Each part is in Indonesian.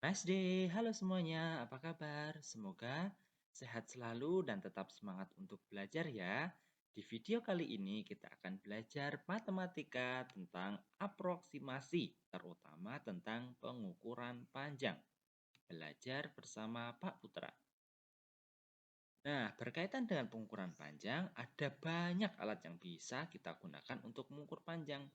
Nice day, halo semuanya, apa kabar? Semoga sehat selalu dan tetap semangat untuk belajar ya. Di video kali ini kita akan belajar matematika tentang aproksimasi, terutama tentang pengukuran panjang. Belajar bersama Pak Putra. Nah, berkaitan dengan pengukuran panjang, ada banyak alat yang bisa kita gunakan untuk mengukur panjang.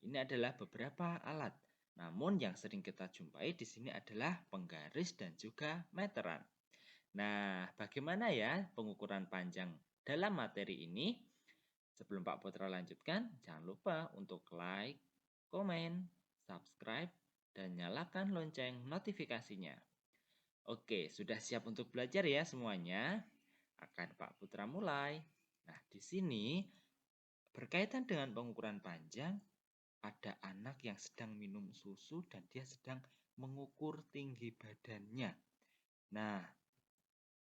Ini adalah beberapa alat. Namun yang sering kita jumpai di sini adalah penggaris dan juga meteran. Nah, bagaimana ya pengukuran panjang dalam materi ini? Sebelum Pak Putra lanjutkan, jangan lupa untuk like, komen, subscribe, dan nyalakan lonceng notifikasinya. Oke, sudah siap untuk belajar ya semuanya? Akan Pak Putra mulai. Nah, di sini berkaitan dengan pengukuran panjang, ada anak yang sedang minum susu dan dia sedang mengukur tinggi badannya. Nah,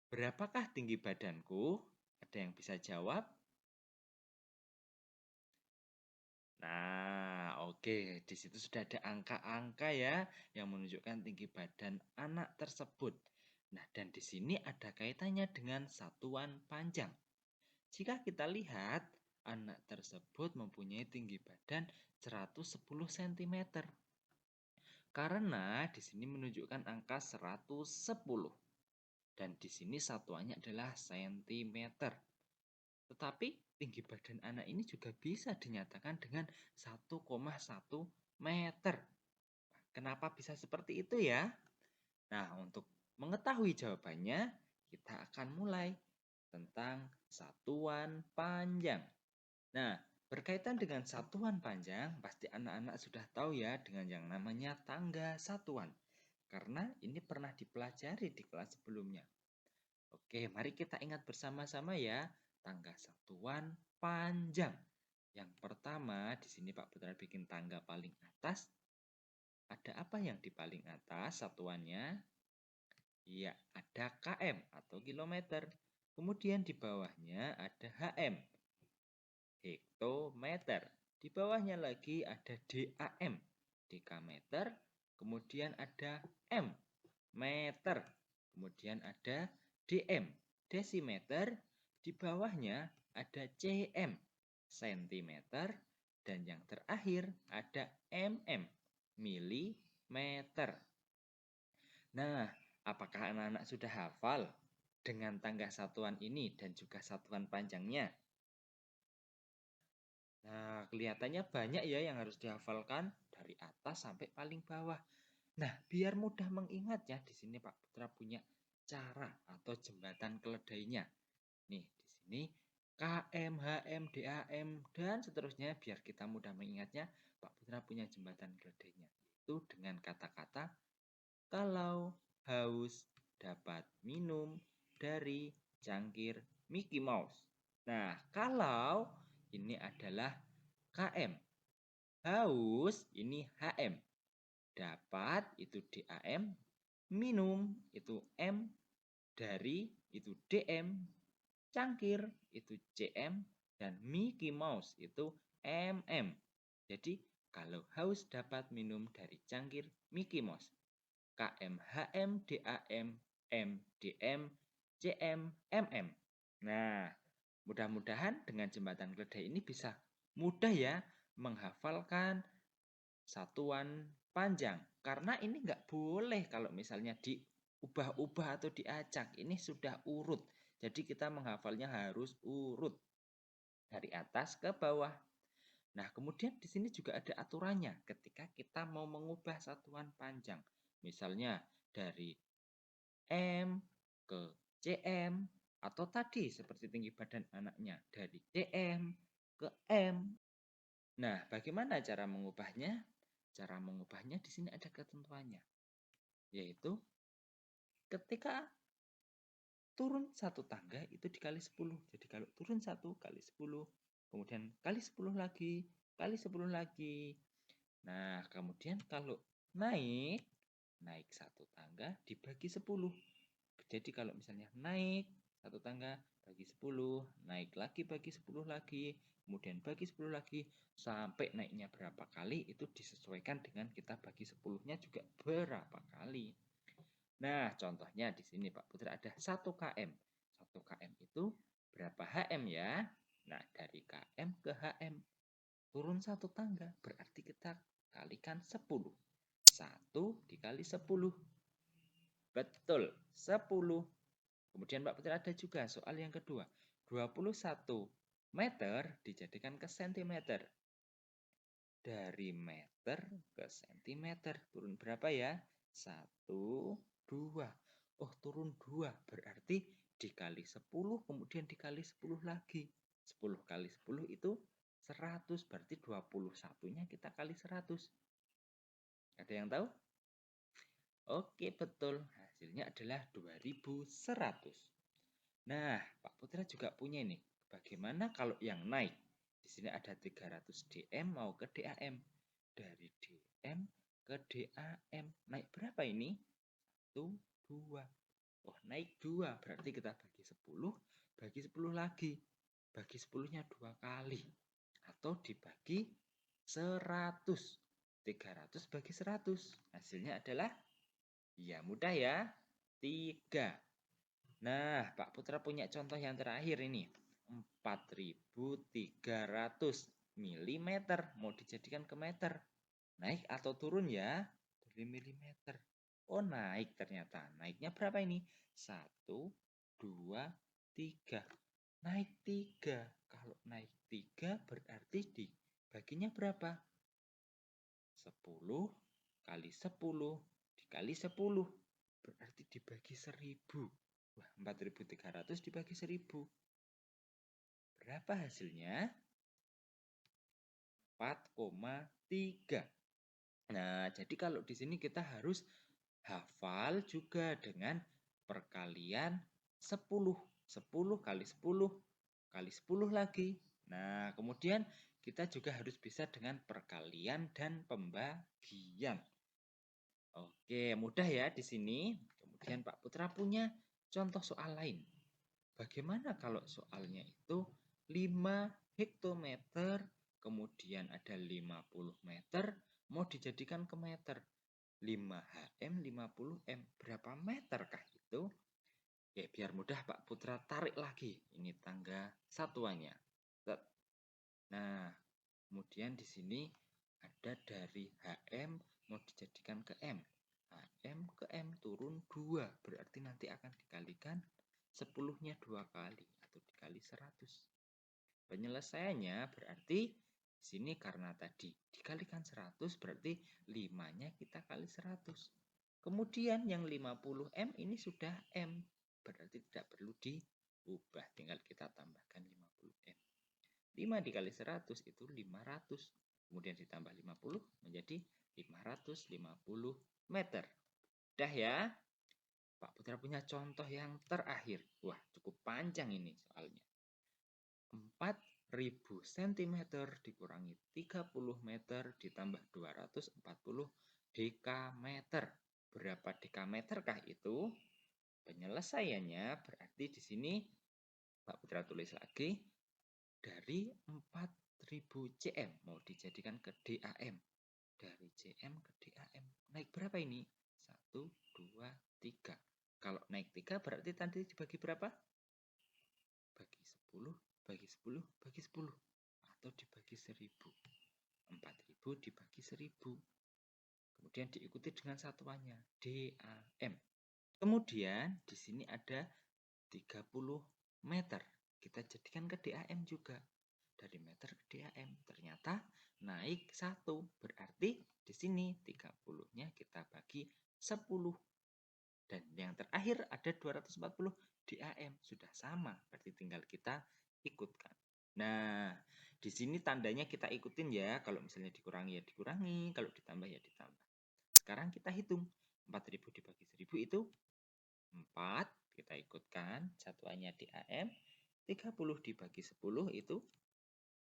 berapakah tinggi badanku? Ada yang bisa jawab? Nah, oke, di situ sudah ada angka-angka ya yang menunjukkan tinggi badan anak tersebut. Nah, dan di sini ada kaitannya dengan satuan panjang. Jika kita lihat, anak tersebut mempunyai tinggi badan 110 cm. Karena di sini menunjukkan angka 110 dan di sini satuannya adalah sentimeter. Tetapi tinggi badan anak ini juga bisa dinyatakan dengan 1,1 meter. Kenapa bisa seperti itu ya? Nah, untuk mengetahui jawabannya, kita akan mulai tentang satuan panjang. Nah, berkaitan dengan satuan panjang, pasti anak-anak sudah tahu ya dengan yang namanya tangga satuan. Karena ini pernah dipelajari di kelas sebelumnya. Oke, mari kita ingat bersama-sama ya, tangga satuan panjang. Yang pertama, di sini Pak Putra bikin tangga paling atas. Ada apa yang di paling atas satuannya? Ya, ada km atau kilometer. Kemudian di bawahnya ada hm, hektometer. Di bawahnya lagi ada DAM, dekameter. Kemudian ada M, meter. Kemudian ada DM, desimeter. Di bawahnya ada CM, sentimeter. Dan yang terakhir ada mm, milimeter. Nah, apakah anak-anak sudah hafal dengan tangga satuan ini dan juga satuan panjangnya? Nah, kelihatannya banyak ya yang harus dihafalkan dari atas sampai paling bawah. Nah, biar mudah mengingat ya, di sini Pak Putra punya cara atau jembatan keledainya. Nih, di sini KM, HM, DAM, dan seterusnya. Biar kita mudah mengingatnya, Pak Putra punya jembatan keledainya. Itu dengan kata-kata, kalau haus dapat minum dari cangkir Mickey Mouse. Nah, kalau ini adalah KM, haus ini HM, dapat itu DAM, minum itu M, dari itu DM, cangkir itu CM, dan Mickey Mouse itu MM. Jadi kalau haus dapat minum dari cangkir Mickey Mouse. KM, HM, DAM, MDM, CM, MM. Nah, mudah-mudahan dengan jembatan keledai ini bisa mudah ya menghafalkan satuan panjang. Karena ini nggak boleh kalau misalnya diubah-ubah atau diacak. Ini sudah urut. Jadi kita menghafalnya harus urut dari atas ke bawah. Nah, kemudian di sini juga ada aturannya ketika kita mau mengubah satuan panjang. Misalnya dari M ke CM atau tadi seperti tinggi badan anaknya dari DM ke M. Nah, bagaimana cara mengubahnya? Cara mengubahnya di sini ada ketentuannya, yaitu ketika turun satu tangga itu dikali 10. Jadi kalau turun 1 kali 10, kemudian kali 10 lagi, kali 10 lagi. Nah, kemudian kalau naik satu tangga dibagi 10. Jadi kalau misalnya naik satu tangga bagi 10, naik lagi bagi 10 lagi, kemudian bagi 10 lagi, sampai naiknya berapa kali itu disesuaikan dengan kita bagi 10-nya juga berapa kali. Nah, contohnya di sini Pak Putra ada 1 km. 1 km itu berapa HM ya? Nah, dari km ke HM turun 1 tangga, berarti kita kalikan 10. 1 dikali 10. Betul, 10. Kemudian Pak Putra ada juga soal yang kedua. 21 meter dijadikan ke sentimeter. Dari meter ke sentimeter turun berapa ya? 1, 2. Oh, turun 2. Berarti dikali 10 kemudian dikali 10 lagi. 10 kali 10 itu 100. Berarti 21-nya kita kali 100. Ada yang tahu? Oke, betul. Hasilnya adalah 2100. Nah, Pak Putra juga punya nih. Bagaimana kalau yang naik? Di sini ada 300 dm mau ke DAM. Dari dm ke DAM. Naik berapa ini? 1, 2. Oh, naik 2. Berarti kita bagi 10. Bagi 10 lagi. Bagi 10-nya 2 kali. Atau dibagi 100. 300 bagi 100. Hasilnya adalah, ya mudah ya, 3. Nah, Pak Putra punya contoh yang terakhir ini. 4300 mm mau dijadikan ke meter. Naik atau turun ya? Dari milimeter. Oh, naik ternyata. Naiknya berapa ini? 1, 2, 3. Naik 3. Kalau naik 3 berarti dibaginya berapa? 10 kali 10 dikali 10. Berarti dibagi 1000. Wah, 4300 dibagi 1000. Berapa hasilnya? 4,3. Nah, jadi kalau di sini kita harus hafal juga dengan perkalian 10. 10 kali 10 kali 10 lagi. Nah, kemudian kita juga harus bisa dengan perkalian dan pembagian. Oke, mudah ya di sini. Kemudian Pak Putra punya contoh soal lain. Bagaimana kalau soalnya itu 5 hektometer, kemudian ada 50 meter, mau dijadikan ke meter. 5 HM, 50 M. Berapa meter kah itu? Ya, biar mudah Pak Putra tarik lagi. Ini tangga satuannya. Nah, kemudian di sini ada dari HM mau dijadikan ke M. HM ke M turun 2. Berarti nanti akan dikalikan 10-nya 2 kali atau dikali 100. Penyelesaiannya berarti di sini karena tadi dikalikan 100 berarti 5-nya kita kali 100. Kemudian yang 50 M ini sudah M. Berarti tidak perlu diubah, tinggal kita tambahkan 50 M. 5 dikali 100 itu 500. Kemudian ditambah 50 menjadi 550 meter. Udah ya? Pak Putra punya contoh yang terakhir. Wah, cukup panjang ini soalnya. 4000 cm dikurangi 30 meter ditambah 240 dekameter. Berapa dekameter kah itu? Penyelesaiannya berarti di sini Pak Putra tulis lagi dari 4000 cm mau dijadikan ke DAM. Dari cm ke DAM. Naik berapa ini? 1, 2, 3. Kalau naik 3 berarti tadi dibagi berapa? Bagi 10, bagi 10, bagi 10. Atau dibagi 1000. 4000 dibagi 1000. Kemudian diikuti dengan satuannya, DAM. Kemudian di sini ada 30 meter. Kita jadikan ke DAM juga. Dari meter ke DAM. Ternyata naik 1. Berarti di sini 30-nya kita bagi 10. Dan yang terakhir ada 240 DAM. Sudah sama. Berarti tinggal kita ikutkan. Nah, di sini tandanya kita ikutin ya. Kalau misalnya dikurangi ya dikurangi. Kalau ditambah ya ditambah. Sekarang kita hitung. 4000 dibagi 1000 itu 4, kita ikutkan satuannya DAM. 30 dibagi 10 itu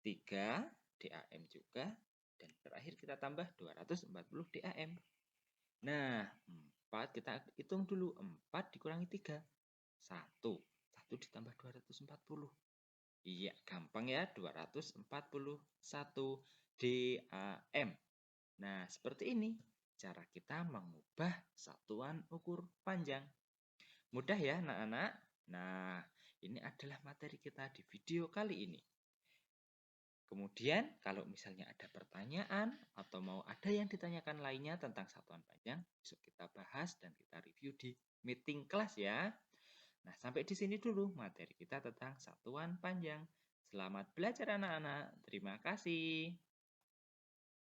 3 DAM juga. Dan terakhir kita tambah 240 DAM. Nah, 4 kita hitung dulu. 4 dikurangi 3. 1. ditambah 240. Iya, gampang ya, 241 DAM. Nah, seperti ini cara kita mengubah satuan ukur panjang. Mudah ya, anak-anak? Nah, ini adalah materi kita di video kali ini. Kemudian, kalau misalnya ada pertanyaan atau mau ada yang ditanyakan lainnya tentang satuan panjang, besok kita bahas dan kita review di meeting kelas ya. Nah, sampai di sini dulu materi kita tentang satuan panjang. Selamat belajar anak-anak. Terima kasih.